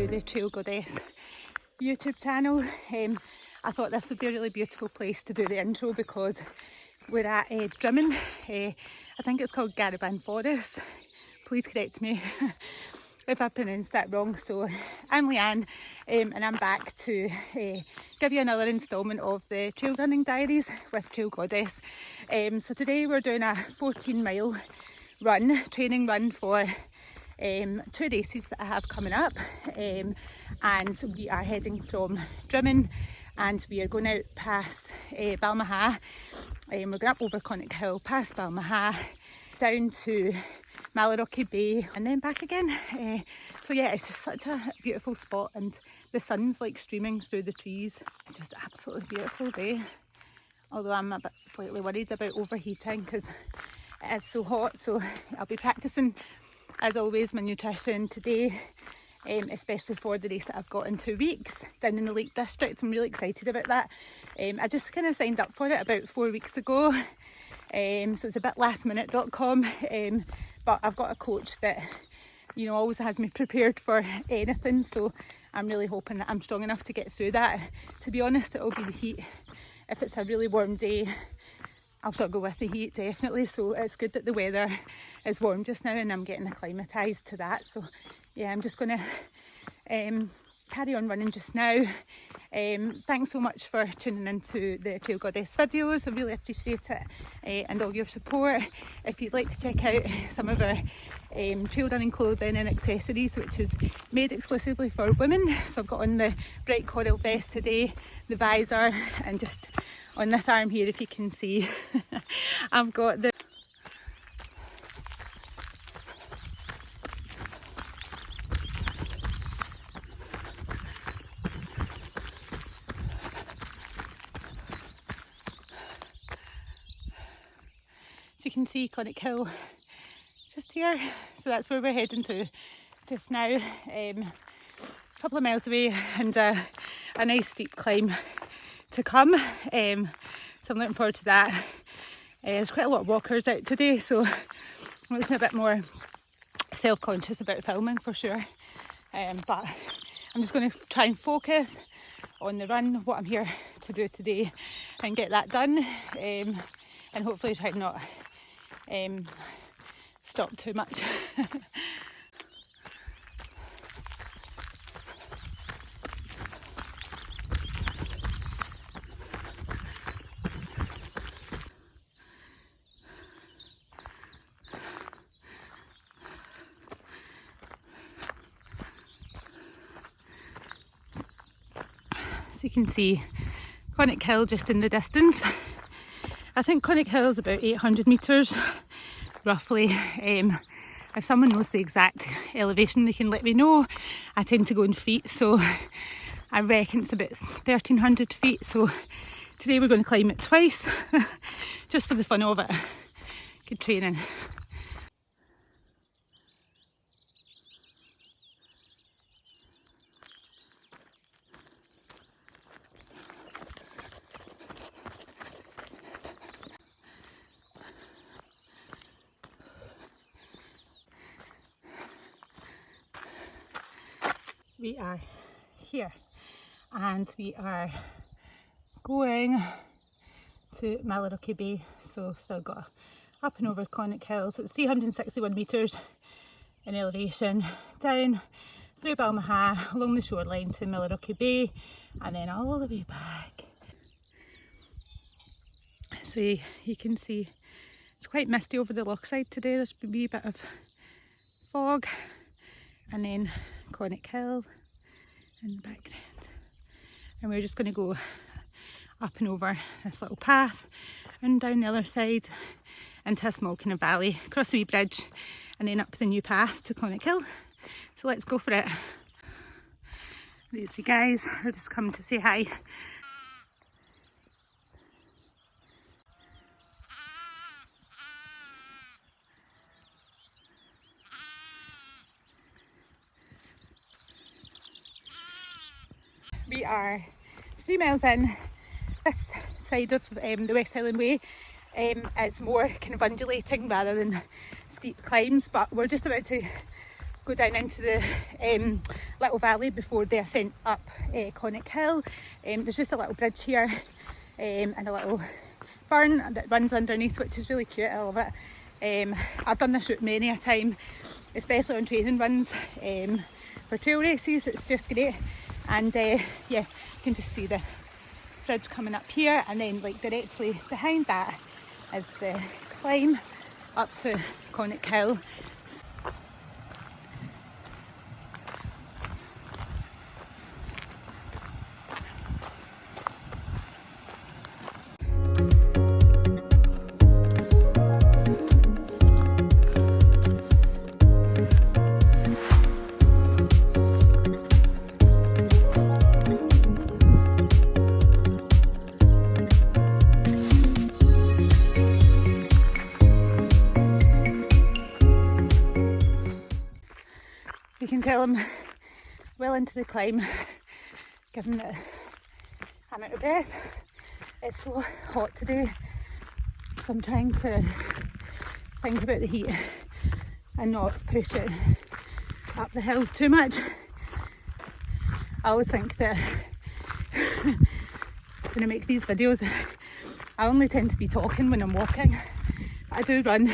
to the Trail Goddess YouTube channel. I thought this would be a really beautiful place to do the intro because we're at Drymen. I think it's called Garabin Forest. Please correct me if I pronounced that wrong. So I'm Leanne, and I'm back to give you another instalment of the trail running diaries with Trail Goddess. So today we're doing a 14-mile run, training run for 2 races that I have coming up, and we are heading from Drymen and we are going out past Balmaha. We're going up over Conic Hill, past Balmaha, down to Millarochy Bay and then back again. So yeah, it's just such a beautiful spot and the sun's like streaming through the trees. It's just an absolutely beautiful day, although I'm a bit slightly worried about overheating because it is so hot. So I'll be practicing as always my nutrition today, especially for the race that I've got in 2 weeks down in the Lake District. I'm really excited about that. I just kind of signed up for it about 4 weeks ago, so it's a bit lastminute.com, but I've got a coach that, you know, always has me prepared for anything, so I'm really hoping that I'm strong enough to get through that. To be honest, it'll be the heat. If it's a really warm day, I'll struggle with the heat definitely, so it's good that the weather is warm just now and I'm getting acclimatised to that. So yeah, I'm just going to carry on running just now. Thanks so much for tuning into the Trail Goddess videos. I really appreciate it, and all your support. If you'd like to check out some of our trail running clothing and accessories, which is made exclusively for women, so I've got on the bright coral vest today, the visor, and just on this arm here, if you can see, I've got the so you can see Conic Hill just here, so that's where we're heading to just now. A couple of miles away and a nice steep climb to come, so I'm looking forward to that. There's quite a lot of walkers out today, so I'm a bit more self-conscious about filming for sure, but I'm just going to try and focus on the run, what I'm here to do today, and get that done, and hopefully try not stop too much. So you can see Conic Hill just in the distance. I think Conic Hill is about 800 metres roughly. If someone knows the exact elevation, they can let me know. I tend to go in feet, so I reckon it's about 1300 feet. So today we're going to climb it twice just for the fun of it. Good training. We are here and we are going to Millarochy Bay, so still got up and over Conic Hill. So it's 361 metres in elevation, down through Balmaha, along the shoreline to Millarochy Bay, and then all the way back. So you can see it's quite misty over the loch side today. There's a wee bit of fog, and then Conic Hill in the background, and we're just going to go up and over this little path and down the other side into a small kind of valley, across the wee bridge, and then up the new path to Conic Hill. So let's go for it. These guys are just coming to say hi. We are 3 miles in. This side of the West Highland Way is more kind of undulating rather than steep climbs, but we're just about to go down into the little valley before the ascent up Conic Hill. There's just a little bridge here and a little burn that runs underneath, which is really cute. I love it. I've done this route many a time, especially on training runs for trail races. It's just great. And yeah, you can just see the bridge coming up here, and then like directly behind that is the climb up to Conic Hill. You can tell I'm well into the climb, given that I'm out of breath. It's so hot today, so I'm trying to think about the heat and not push it up the hills too much. I always think that when I make these videos, I only tend to be talking when I'm walking. I do run,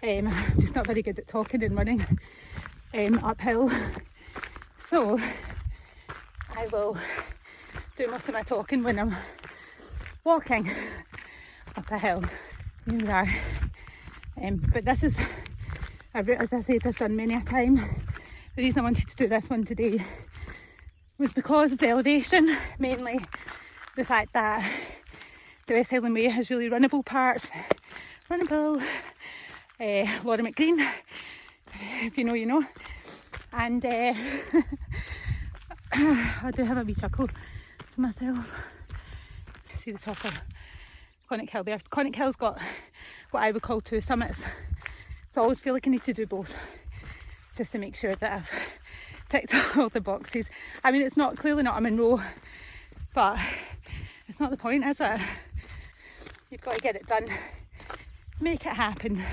I'm just not very good at talking and running uphill, so I will do most of my talking when I'm walking up a hill. Here we are. But this is a route, as I said, I've done many a time. The reason I wanted to do this one today was because of the elevation, mainly the fact that the West Highland Way has really runnable parts. Runnable, Laura McGreen, if you know, you know. And I do have a wee chuckle to myself. See the top of Conic Hill there. Conic Hill's got what I would call two summits, so I always feel like I need to do both, just to make sure that I've ticked all the boxes. I mean, it's not, clearly not a Monroe, but it's not the point, is it? You've got to get it done, make it happen.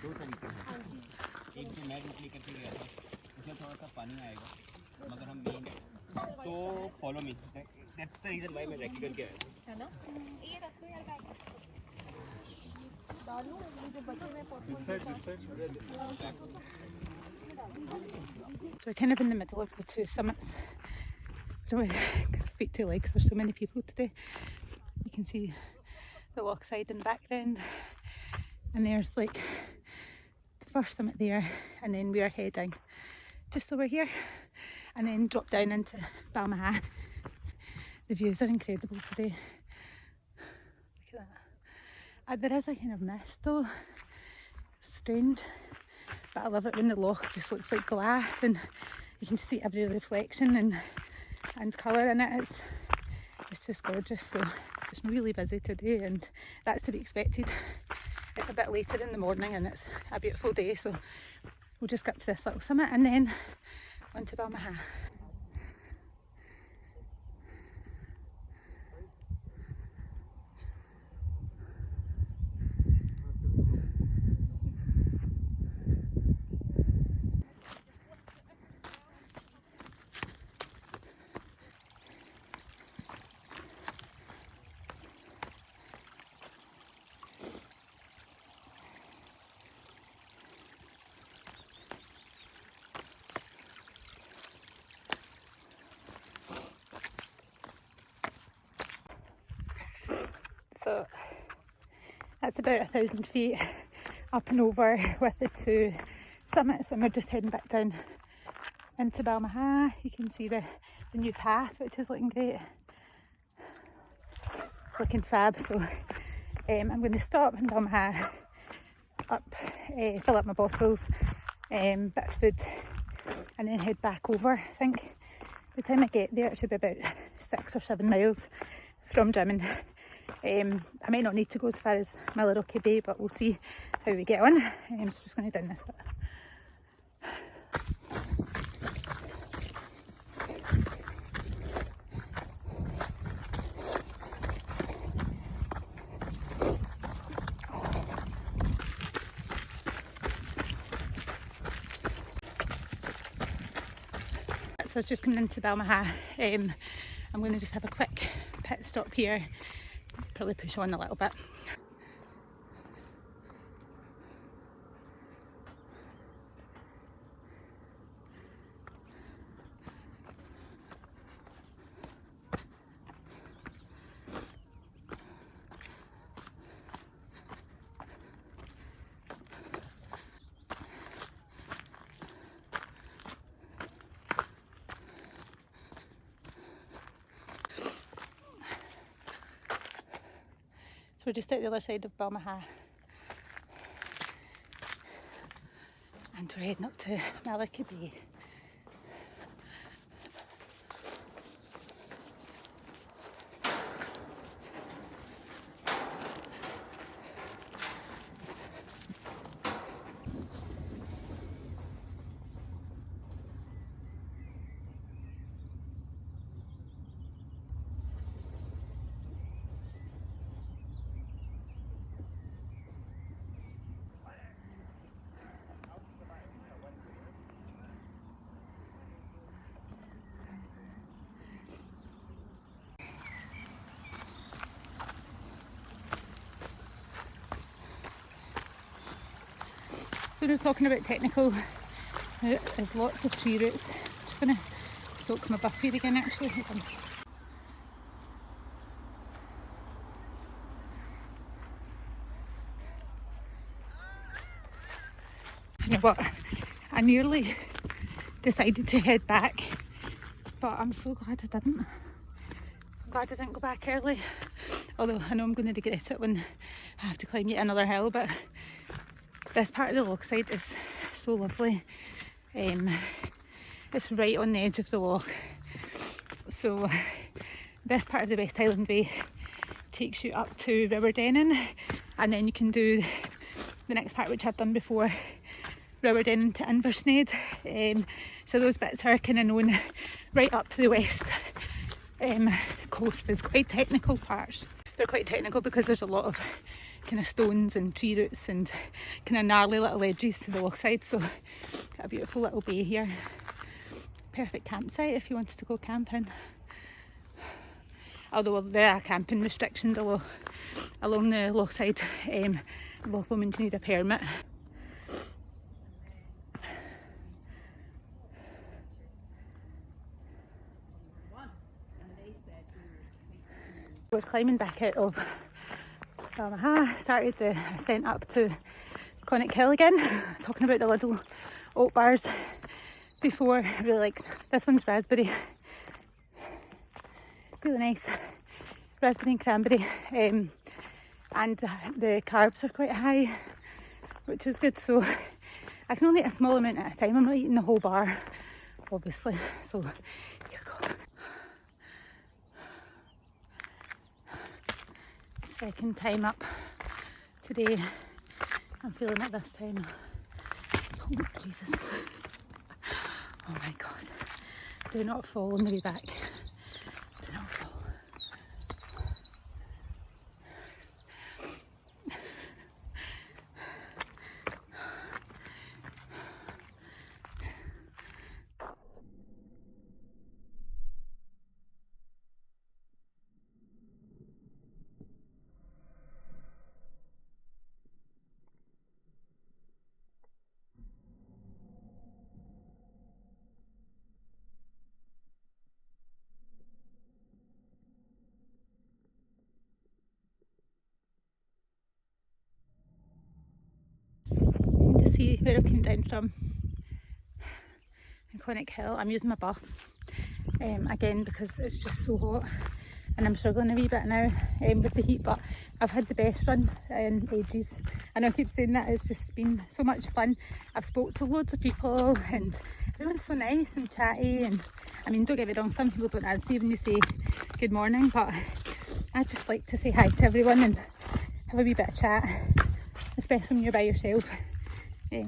दो तरीके हैं, एक जो मैं root लेकर के गया था उसमें थोड़ा सा पानी आएगा, मगर हम मेन तो follow me, that's the reason why मैं रेकी करके आया था, है ना? ये रखो यार बैग डालो, मुझे बच्चे में this side. So we're kind of in the middle of the two summits. I don't really speak too loud because there's so many people today. You can see the Loch side in the background, and there's like the first summit there, and then we are heading just over here and then drop down into Balmaha. The views are incredible today. Look at that. There is a kind of mist though, strange, but I love it when the loch just looks like glass and you can just see every reflection and colour in it. It's just gorgeous. So it's really busy today, and that's to be expected. It's a bit later in the morning and it's a beautiful day, so we'll just get to this little summit and then on to Balmaha. So that's about 1,000 feet up and over with the two summits, and we're just heading back down into Balmaha. You can see the new path, which is looking great. It's looking fab. So I'm going to stop in Balmaha up fill up my bottles, bit of food, and then head back over. I think by the time I get there it should be about 6 or 7 miles from Drymen. I might not need to go as far as Millarochy Bay, but we'll see how we get on. So just going to down this bit. So I was just coming into Balmaha. I'm going to just have a quick pit stop here, probably push on a little bit. So we're just at the other side of Balmaha and we're heading up to Millarochy Bay. So I was talking about technical, there's lots of tree roots. I'm just going to soak my buff here again actually. You know what, I nearly decided to head back, but I'm so glad I didn't. I'm glad I didn't go back early, although I know I'm going to regret it when I have to climb yet another hill, but this part of the loch side is so lovely. It's right on the edge of the loch, so this part of the West Highland Way takes you up to Drymen, and then you can do the next part which I've done before, Drymen to Inversnaid. So those bits are kind of known right up to the west coast. There's quite technical parts. They're quite technical because there's a lot of kind of stones and tree roots and kind of gnarly little edges to the loch side. So got a beautiful little bay here. Perfect campsite if you wanted to go camping. Although there are camping restrictions along the loch side. Loch Lomond you need a permit. We're climbing back out of Balmaha. Started the ascent up to Conic Hill again. Talking about the little oak bars before. I really like this one's raspberry. Really nice. Raspberry and cranberry. And the carbs are quite high, which is good. So I can only eat a small amount at a time. I'm not eating the whole bar, obviously. So here we go. Second time up today. I'm feeling it this time. Oh Jesus. Oh my God. Do not fall on the way back. Do not fall. See where I came down from in Conic Hill. I'm using my buff again because it's just so hot and I'm struggling a wee bit now with the heat, but I've had the best run in ages. I know I keep saying that, it's just been so much fun. I've spoke to loads of people and everyone's so nice and chatty, and I mean, don't get me wrong, some people don't answer you when you say good morning, but I just like to say hi to everyone and have a wee bit of chat, especially when you're by yourself. It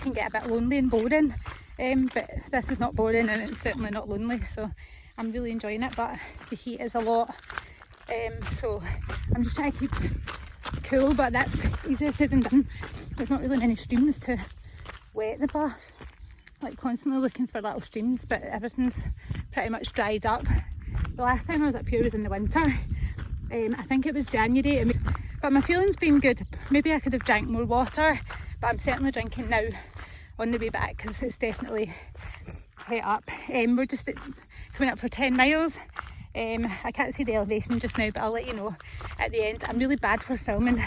can get a bit lonely and boring, but this is not boring and it's certainly not lonely, so I'm really enjoying it. But the heat is a lot, so I'm just trying to keep cool, but that's easier said than done. There's not really many streams to wet the bath, like constantly looking for little streams, but everything's pretty much dried up. The last time I was up here was in the winter. I think it was January, but my feeling's been good. Maybe I could have drank more water, but I'm certainly drinking now on the way back because it's definitely hit up. We're just coming up for 10 miles. I can't see the elevation just now, but I'll let you know at the end. I'm really bad for filming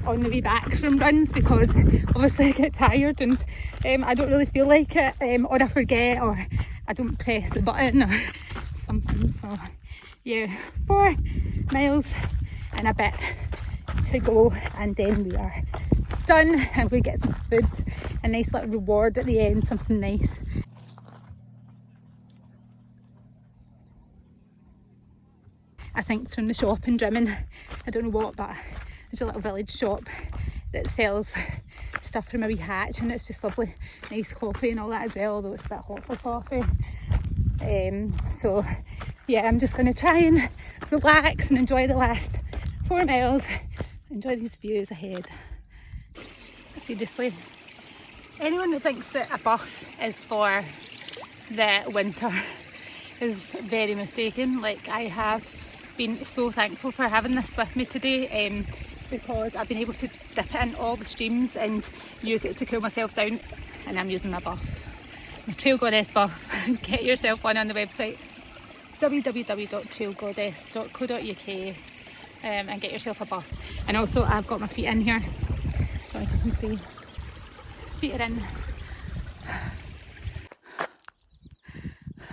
on the way back from runs because obviously I get tired and I don't really feel like it, or I forget, or I don't press the button or something. So yeah, 4 miles and a bit to go, and then we are done and we get some food, a nice little reward at the end, something nice. I think from the shop in Drymen, I don't know what, but there's a little village shop that sells stuff from a wee hatch, and it's just lovely, nice coffee and all that as well, although it's a bit hot for coffee. So yeah, I'm just going to try and relax and enjoy the last 4 miles, enjoy these views ahead. Seriously, anyone that thinks that a buff is for the winter is very mistaken. Like, I have been so thankful for having this with me today, because I've been able to dip it in all the streams and use it to cool myself down, and I'm using my buff, my Trail Goddess buff. Get yourself one on the website www.trailgoddess.co.uk and get yourself a buff. And also I've got my feet in here, so if you can see, feet are in.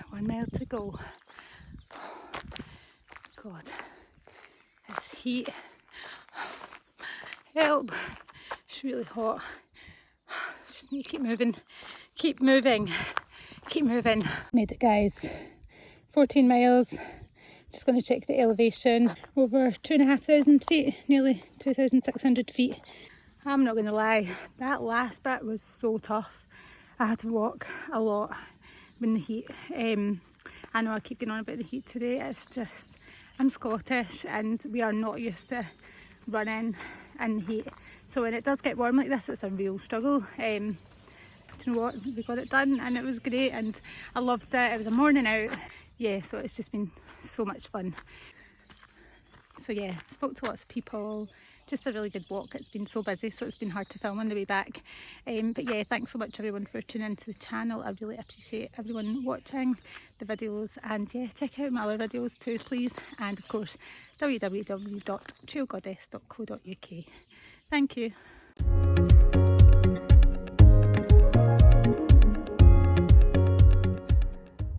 1 mile to go. God, this heat, help, it's really hot. Just need to keep moving, keep moving, keep moving. Made it, guys, 14 miles. Just going to check the elevation, over 2,500 feet, nearly 2,600 feet. I'm not going to lie, that last bit was so tough. I had to walk a lot in the heat. I know I keep going on about the heat today, it's just, I'm Scottish and we are not used to running in the heat. So when it does get warm like this, it's a real struggle. Do you know what, we got it done and it was great and I loved it. It was a morning out. Yeah, so it's just been so much fun. So yeah, spoke to lots of people, just a really good walk. It's been so busy, so it's been hard to film on the way back. But yeah, thanks so much everyone for tuning into the channel. I really appreciate everyone watching the videos, and yeah, check out my other videos too, please. And of course, www.trailgoddess.co.uk. Thank you.